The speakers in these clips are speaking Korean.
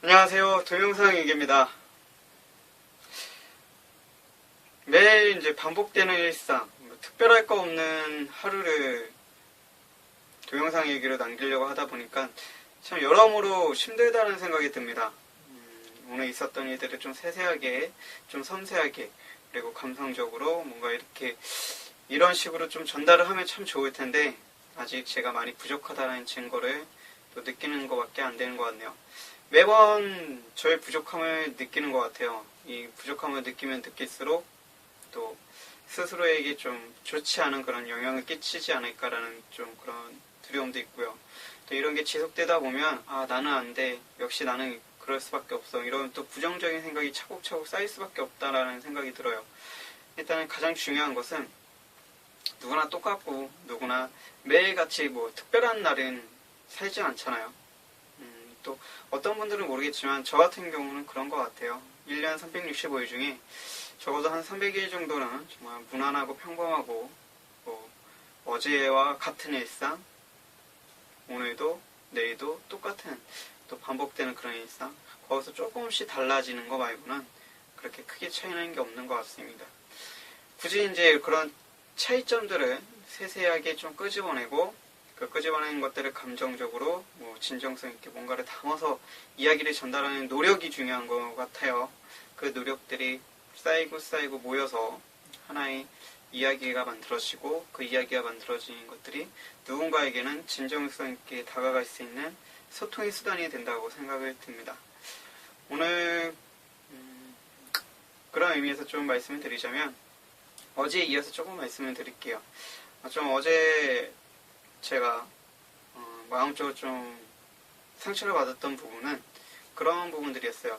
안녕하세요. 동영상이기입니다. 매일 이제 반복되는 일상, 특별할 거 없는 하루를 동영상 얘기로 남기려고 하다 보니까 참 여러모로 힘들다는 생각이 듭니다. 오늘 있었던 일들을 좀 세세하게, 좀 섬세하게, 그리고 감성적으로 뭔가 이렇게 이런 식으로 좀 전달을 하면 참 좋을 텐데 아직 제가 많이 부족하다는 증거를 또 느끼는 것밖에 안 되는 것 같네요. 매번 저의 부족함을 느끼는 것 같아요. 이 부족함을 느끼면 느낄수록 또 스스로에게 좀 좋지 않은 그런 영향을 끼치지 않을까라는 좀 그런 두려움도 있고요. 또 이런 게 지속되다 보면 나는 안 돼. 역시 나는 그럴 수밖에 없어. 이런 또 부정적인 생각이 차곡차곡 쌓일 수밖에 없다라는 생각이 들어요. 일단은 가장 중요한 것은 누구나 똑같고 누구나 매일같이 뭐 특별한 날은 살지 않잖아요. 또 어떤 분들은 모르겠지만 저 같은 경우는 그런 것 같아요. 1년 365일 중에 적어도 한 300일 정도는 정말 무난하고 평범하고 뭐 어제와 같은 일상, 오늘도 내일도 똑같은 또 반복되는 그런 일상, 거기서 조금씩 달라지는 거 말고는 그렇게 크게 차이나는 게 없는 것 같습니다. 굳이 이제 그런 차이점들을 세세하게 좀 끄집어내고 그 끄집어낸 것들을 감정적으로 진정성 있게 뭔가를 담아서 이야기를 전달하는 노력이 중요한 것 같아요. 그 노력들이 쌓이고 모여서 하나의 이야기가 만들어지고 그 이야기가 만들어지는 것들이 누군가에게는 진정성 있게 다가갈 수 있는 소통의 수단이 된다고 생각을 듭니다. 오늘 그런 의미에서 좀 말씀을 드리자면 어제에 이어서 조금 말씀을 드릴게요. 좀 어제 제가 마음적으로 좀 상처를 받았던 부분은 그런 부분들이었어요.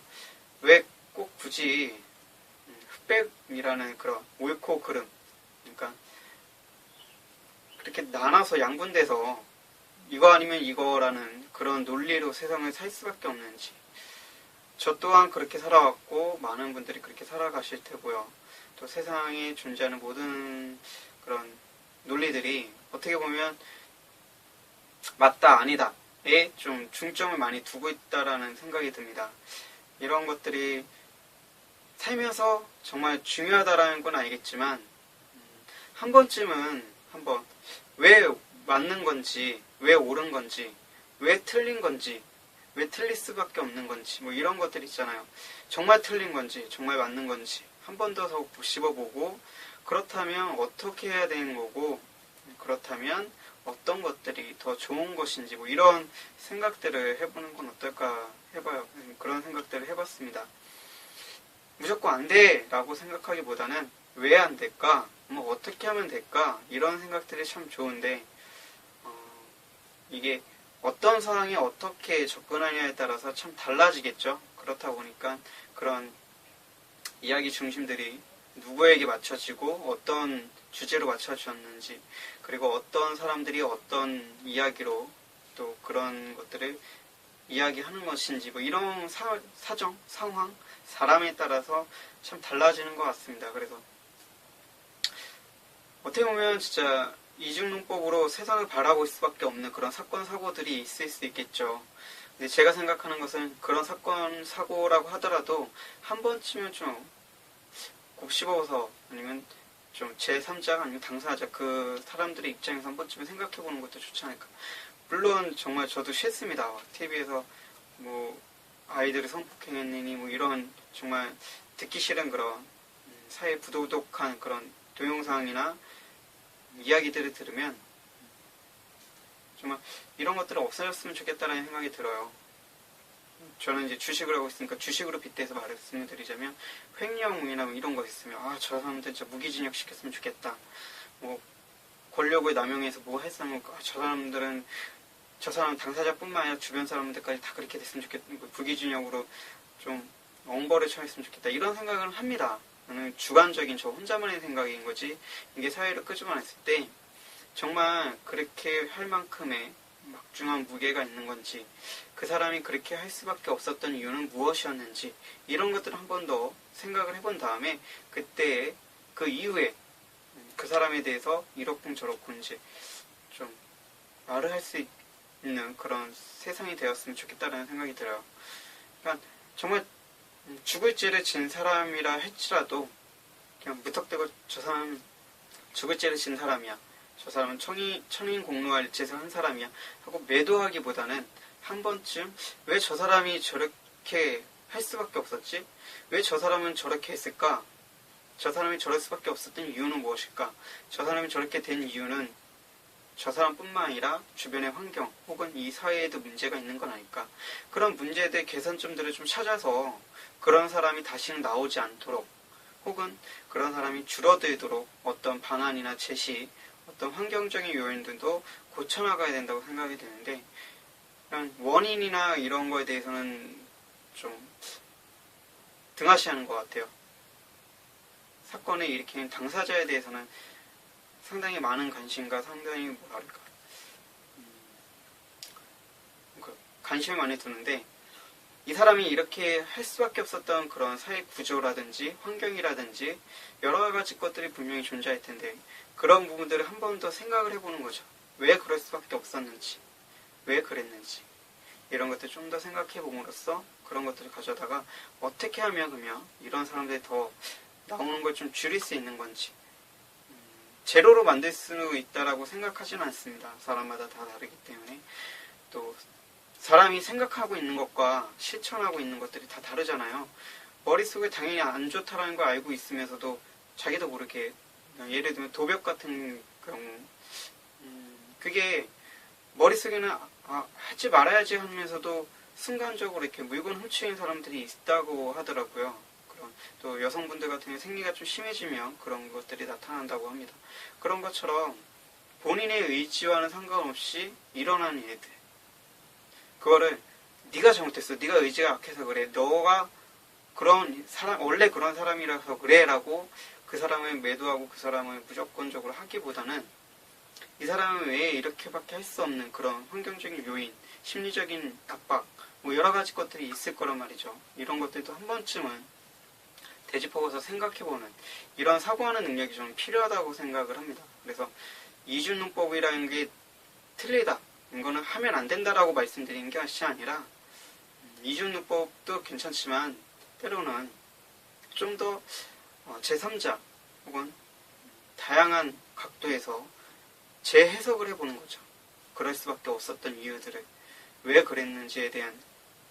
왜 꼭 굳이 흑백이라는 그런 옳고 그름, 그러니까 그렇게 나눠서 양분돼서 이거 아니면 이거라는 그런 논리로 세상을 살 수밖에 없는지. 저 또한 그렇게 살아왔고 많은 분들이 그렇게 살아가실 테고요. 또 세상에 존재하는 모든 그런 논리들이 어떻게 보면 맞다 아니다에 좀 중점을 많이 두고 있다라는 생각이 듭니다. 이런 것들이 살면서 정말 중요하다라는 건 알겠지만 한 번쯤은 한번 왜 맞는 건지, 왜 옳은 건지, 왜 틀린 건지, 왜 틀릴 수밖에 없는 건지 뭐 이런 것들 있잖아요. 정말 틀린 건지, 정말 맞는 건지 한 번 더 씹어보고 그렇다면 어떻게 해야 되는 거고 그렇다면 어떤 것들이 더 좋은 것인지 뭐 이런 생각들을 해보는 건 어떨까 해봐요. 그런 생각들을 해봤습니다. 무조건 안 돼! 라고 생각하기보다는 왜 안 될까? 뭐 어떻게 하면 될까? 이런 생각들이 참 좋은데 이게 어떤 상황에 어떻게 접근하냐에 따라서 참 달라지겠죠. 그렇다 보니까 그런 이야기 중심들이 누구에게 맞춰지고 어떤 주제로 맞춰주었는지 그리고 어떤 사람들이 어떤 이야기로 또 그런 것들을 이야기하는 것인지 뭐 이런 사정, 상황, 사람에 따라서 참 달라지는 것 같습니다. 그래서 어떻게 보면 진짜 이중론법으로 세상을 바라볼 수밖에 없는 그런 사건, 사고들이 있을 수 있겠죠. 근데 제가 생각하는 것은 그런 사건, 사고라고 하더라도 한 번쯤은 좀 곱씹어서 아니면 좀 제3자 아니면 당사자 그 사람들의 입장에서 한 번쯤은 생각해보는 것도 좋지 않을까. 물론 정말 저도 싫습니다. TV에서 뭐 아이들을 성폭행했느니 뭐 이런 정말 듣기 싫은 그런 사회 부도덕한 그런 동영상이나 이야기들을 들으면 정말 이런 것들은 없어졌으면 좋겠다는 생각이 들어요. 저는 이제 주식을 하고 있으니까 주식으로 빗대서 말씀을 드리자면 횡령이나 뭐 이런 거 있으면 저 사람들 진짜 무기징역 시켰으면 좋겠다. 뭐 권력을 남용해서 뭐 했으면 저 사람 당사자뿐만 아니라 주변 사람들까지 다 그렇게 됐으면 좋겠다. 무기징역으로 좀 엄벌을 처했으면 좋겠다. 이런 생각을 합니다. 저는 주관적인 저 혼자만의 생각인 거지 이게 사회를 끄집어냈을 때 정말 그렇게 할 만큼의 막중한 무게가 있는 건지 그 사람이 그렇게 할 수밖에 없었던 이유는 무엇이었는지 이런 것들을 한 번 더 생각을 해본 다음에 그때 그 이후에 그 사람에 대해서 이렇군 저렇군지 좀 말을 할 수 있는 그런 세상이 되었으면 좋겠다는 생각이 들어요. 그러니까 정말 죽을 죄를 진 사람이라 할지라도 그냥 무턱대고 저 사람 죽을 죄를 진 사람이야, 저 사람은 천인 공로할 짓을 한 사람이야 하고 매도하기보다는 한 번쯤 왜 저 사람이 저렇게 할 수밖에 없었지? 왜 저 사람은 저렇게 했을까? 저 사람이 저럴 수밖에 없었던 이유는 무엇일까? 저 사람이 저렇게 된 이유는 저 사람뿐만 아니라 주변의 환경 혹은 이 사회에도 문제가 있는 건 아닐까? 그런 문제에 대해 개선점들을 좀 찾아서 그런 사람이 다시는 나오지 않도록 혹은 그런 사람이 줄어들도록 어떤 방안이나 제시, 어떤 환경적인 요인들도 고쳐나가야 된다고 생각이 드는데, 원인이나 이런 거에 대해서는 좀 등하시하는 것 같아요. 사건을 일으키는 당사자에 대해서는 상당히 많은 관심과 상당히 뭐랄까 관심을 많이 두는데, 이 사람이 이렇게 할 수밖에 없었던 그런 사회 구조라든지 환경이라든지 여러 가지 것들이 분명히 존재할 텐데, 그런 부분들을 한 번 더 생각을 해보는 거죠. 왜 그럴 수밖에 없었는지, 왜 그랬는지 이런 것들 좀 더 생각해 봄으로써 그런 것들을 가져다가 어떻게 하면 그러면 이런 사람들이 더 나오는 걸 좀 줄일 수 있는 건지, 제로로 만들 수 있다라고 생각하지는 않습니다. 사람마다 다 다르기 때문에. 또 사람이 생각하고 있는 것과 실천하고 있는 것들이 다 다르잖아요. 머릿속에 당연히 안 좋다라는 걸 알고 있으면서도 자기도 모르게, 예를 들면 도벽 같은 경우, 그게 머릿속에는 하지 말아야지 하면서도 순간적으로 이렇게 물건 훔치는 사람들이 있다고 하더라고요. 또 여성분들 같은 경우 생리가 좀 심해지면 그런 것들이 나타난다고 합니다. 그런 것처럼 본인의 의지와는 상관없이 일어나는 일들, 그거를 네가 잘못했어, 네가 의지가 약해서 그래, 너가 그런 사람, 원래 그런 사람이라서 그래 라고 그 사람을 매도하고 그 사람을 무조건적으로 하기보다는 이 사람은 왜 이렇게밖에 할 수 없는 그런 환경적인 요인, 심리적인 압박, 뭐 여러 가지 것들이 있을 거란 말이죠. 이런 것들도 한 번쯤은 되짚어서 생각해보는 이런 사고하는 능력이 저는 필요하다고 생각을 합니다. 그래서 이중눈법이라는 게 틀리다, 이거는 하면 안 된다라고 말씀드리는 게 아니라, 이중눈법도 괜찮지만 때로는 좀 더 제3자 혹은 다양한 각도에서 재해석을 해보는 거죠. 그럴 수밖에 없었던 이유들을 왜 그랬는지에 대한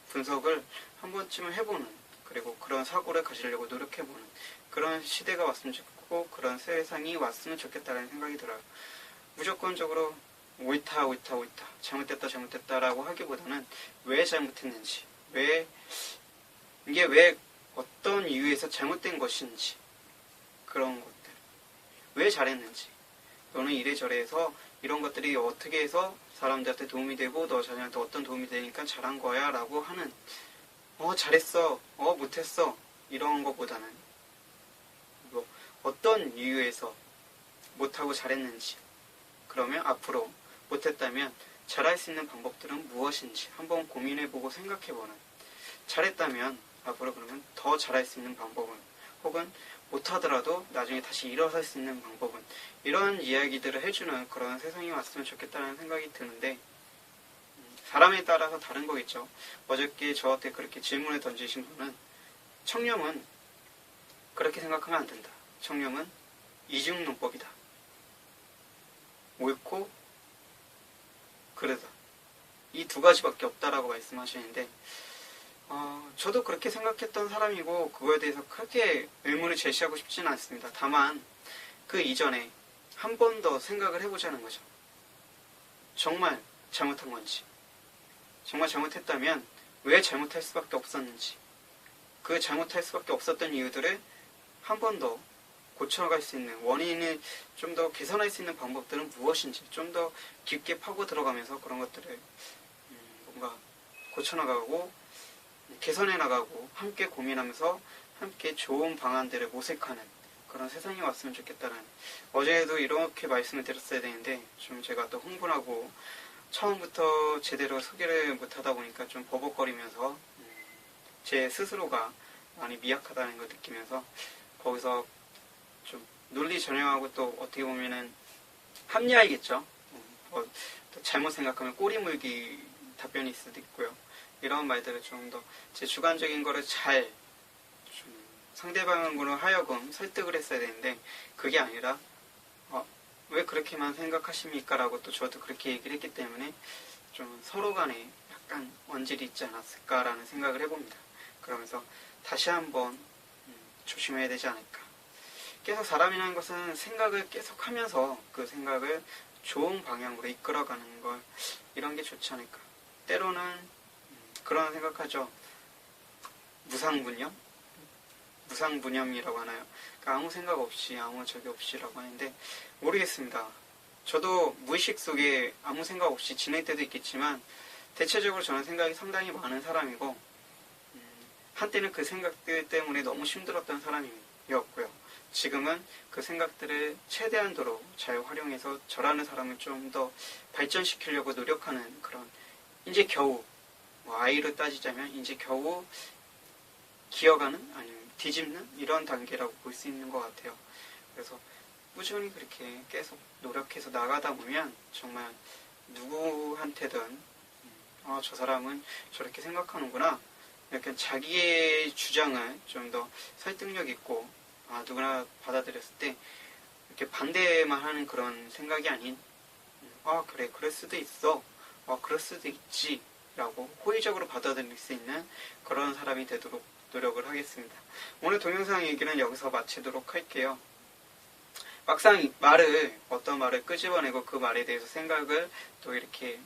분석을 한 번쯤은 해보는, 그리고 그런 사고를 가지려고 노력해보는 그런 시대가 왔으면 좋겠고, 그런 세상이 왔으면 좋겠다는 생각이 들어요. 무조건적으로 옳다 잘못됐다라고 하기보다는 왜 잘못했는지, 이게 왜 어떤 이유에서 잘못된 것인지, 그런 것들, 왜 잘했는지, 너는 이래저래 해서 이런 것들이 어떻게 해서 사람들한테 도움이 되고 너 자녀한테 어떤 도움이 되니까 잘한 거야 라고 하는, 잘했어, 못했어, 이런 것보다는 뭐 어떤 이유에서 못하고 잘했는지, 그러면 앞으로 못했다면 잘할 수 있는 방법들은 무엇인지 한번 고민해보고 생각해보는, 잘했다면 앞으로 그러면 더 잘할 수 있는 방법은, 혹은 못하더라도 나중에 다시 일어설 수 있는 방법은, 이런 이야기들을 해주는 그런 세상이 왔으면 좋겠다는 생각이 드는데, 사람에 따라서 다른 거겠죠. 어저께 저한테 그렇게 질문을 던지신 분은, 청렴은 그렇게 생각하면 안 된다, 청렴은 이중눈법이다, 옳고 그르다, 이 두 가지밖에 없다라고 말씀하시는데, 저도 그렇게 생각했던 사람이고 그거에 대해서 크게 의문을 제시하고 싶지는 않습니다. 다만 그 이전에 한 번 더 생각을 해보자는 거죠. 정말 잘못한 건지, 정말 잘못했다면 왜 잘못할 수밖에 없었는지, 그 잘못할 수밖에 없었던 이유들을 한 번 더 고쳐나갈 수 있는, 원인을 좀 더 개선할 수 있는 방법들은 무엇인지 좀 더 깊게 파고 들어가면서 그런 것들을 뭔가 고쳐나가고 개선해 나가고 함께 고민하면서 함께 좋은 방안들을 모색하는 그런 세상이 왔으면 좋겠다는, 어제도 이렇게 말씀을 드렸어야 되는데 좀 제가 또 흥분하고 처음부터 제대로 소개를 못하다 보니까 좀 버벅거리면서 제 스스로가 많이 미약하다는 걸 느끼면서, 거기서 좀 논리 전형하고 또 어떻게 보면은 합리화이겠죠. 또 잘못 생각하면 꼬리 물기 답변이 있을 수도 있고요. 이런 말들을 좀 더 제 주관적인 거를 잘 좀 상대방으로 하여금 설득을 했어야 되는데 그게 아니라 왜 그렇게만 생각하십니까? 라고 또 저도 그렇게 얘기를 했기 때문에 좀 서로 간에 약간 원질이 있지 않았을까라는 생각을 해봅니다. 그러면서 다시 한번 조심해야 되지 않을까. 계속 사람이라는 것은 생각을 계속 하면서 그 생각을 좋은 방향으로 이끌어가는 걸 이런 게 좋지 않을까. 때로는 그런 생각하죠. 무상분념? 무상분념이라고 하나요? 그러니까 아무 생각 없이 아무 적이 없이라고 하는데 모르겠습니다. 저도 무의식 속에 아무 생각 없이 지낼 때도 있겠지만 대체적으로 저는 생각이 상당히 많은 사람이고 한때는 그 생각들 때문에 너무 힘들었던 사람이었고요. 지금은 그 생각들을 최대한도로 잘 활용해서 저라는 사람을 좀 더 발전시키려고 노력하는 그런 이제 겨우 아이로 따지자면 이제 겨우 기어가는 아니면 뒤집는 이런 단계라고 볼 수 있는 것 같아요. 그래서 꾸준히 그렇게 계속 노력해서 나가다 보면 정말 누구한테든 저 사람은 저렇게 생각하는구나. 이렇게 자기의 주장을 좀 더 설득력 있고 누구나 받아들였을 때 이렇게 반대만 하는 그런 생각이 아닌 그래 그럴 수도 있어. 그럴 수도 있지. 라고 호의적으로 받아들일 수 있는 그런 사람이 되도록 노력을 하겠습니다. 오늘 동영상 얘기는 여기서 마치도록 할게요. 막상 어떤 말을 끄집어내고 그 말에 대해서 생각을 또 이렇게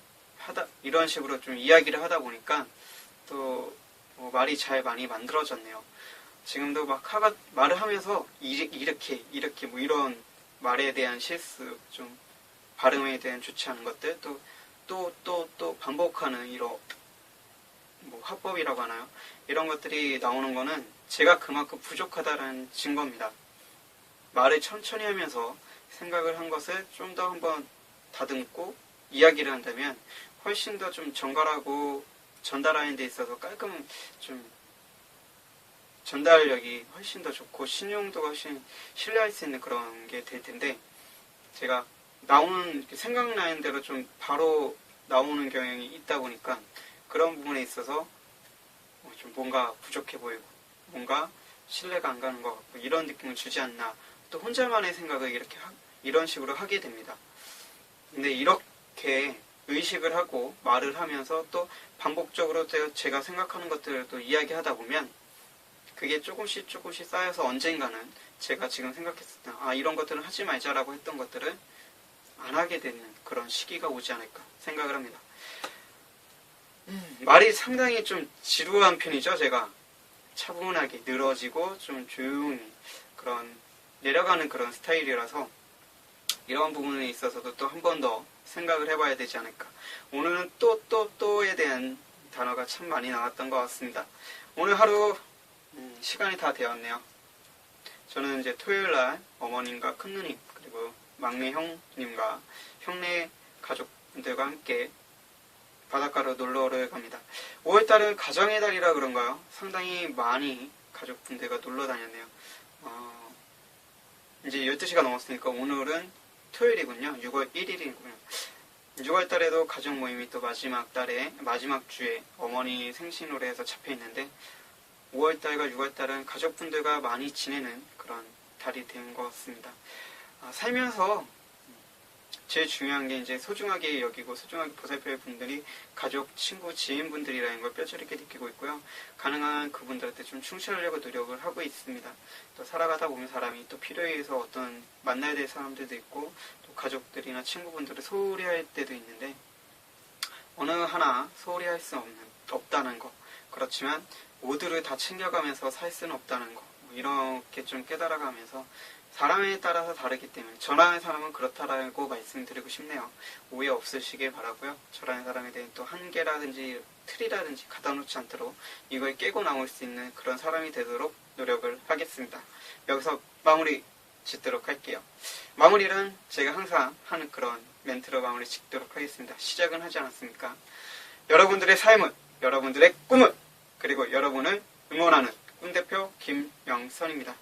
이런 식으로 좀 이야기를 하다 보니까 또 말이 잘 많이 만들어졌네요. 지금도 말을 하면서 이렇게 뭐 이런 말에 대한 실수, 좀 발음에 대한 좋지 않은 것들, 또 반복하는 이런 화법이라고 하나요? 이런 것들이 나오는 거는 제가 그만큼 부족하다는 증거입니다. 말을 천천히 하면서 생각을 한 것을 좀 더 한번 다듬고 이야기를 한다면 훨씬 더 좀 정갈하고 전달하는 데 있어서 깔끔한 좀 전달력이 훨씬 더 좋고 신용도가 훨씬 신뢰할 수 있는 그런 게 될 텐데 제가 생각나는 대로 좀 바로 나오는 경향이 있다 보니까 그런 부분에 있어서 좀 뭔가 부족해 보이고 뭔가 신뢰가 안 가는 것 같고 이런 느낌을 주지 않나. 또 혼자만의 생각을 이런 식으로 하게 됩니다. 근데 이렇게 의식을 하고 말을 하면서 또 반복적으로 제가 생각하는 것들을 또 이야기하다 보면 그게 조금씩 쌓여서 언젠가는 제가 지금 생각했을 때 이런 것들은 하지 말자라고 했던 것들을 안 하게 되는 그런 시기가 오지 않을까 생각을 합니다. 말이 상당히 좀 지루한 편이죠. 제가 차분하게 늘어지고 좀 조용히 내려가는 그런 스타일이라서 이런 부분에 있어서도 또 한 번 더 생각을 해봐야 되지 않을까. 오늘은 또에 대한 단어가 참 많이 나왔던 것 같습니다. 오늘 하루 시간이 다 되었네요. 저는 이제 토요일날 어머님과 큰누님 그리고 막내 형님과 형네 가족분들과 함께 바닷가로 놀러를 갑니다. 5월달은 가정의 달이라 그런가요? 상당히 많이 가족분들과 놀러 다녔네요. 이제 12시가 넘었으니까 오늘은 토요일이군요. 6월 1일이군요. 6월달에도 가족 모임이 또 마지막 주에 어머니 생신으로 해서 잡혀 있는데 5월달과 6월달은 가족분들과 많이 지내는 그런 달이 된 것 같습니다. 살면서 제일 중요한 게 이제 소중하게 여기고 소중하게 보살펴야 분들이 가족, 친구, 지인분들이라는 걸 뼈저리게 느끼고 있고요. 가능한 그분들한테 좀 충실하려고 노력을 하고 있습니다. 또 살아가다 보면 사람이 또 필요에 의해서 어떤 만나야 될 사람들도 있고 또 가족들이나 친구분들을 소홀히 할 때도 있는데 어느 하나 소홀히 할 수 없다는 거. 그렇지만 모두를 다 챙겨가면서 살 수는 없다는 거. 이렇게 좀 깨달아가면서 사람에 따라서 다르기 때문에 저라는 사람은 그렇다라고 말씀드리고 싶네요. 오해 없으시길 바라고요. 저라는 사람에 대한 또 한계라든지 틀이라든지 가다놓지 않도록 이걸 깨고 나올 수 있는 그런 사람이 되도록 노력을 하겠습니다. 여기서 마무리 짓도록 할게요. 마무리는 제가 항상 하는 그런 멘트로 마무리 짓도록 하겠습니다. 시작은 하지 않았습니까? 여러분들의 삶은, 여러분들의 꿈은, 그리고 여러분을 응원하는 꿈대표 김영선입니다.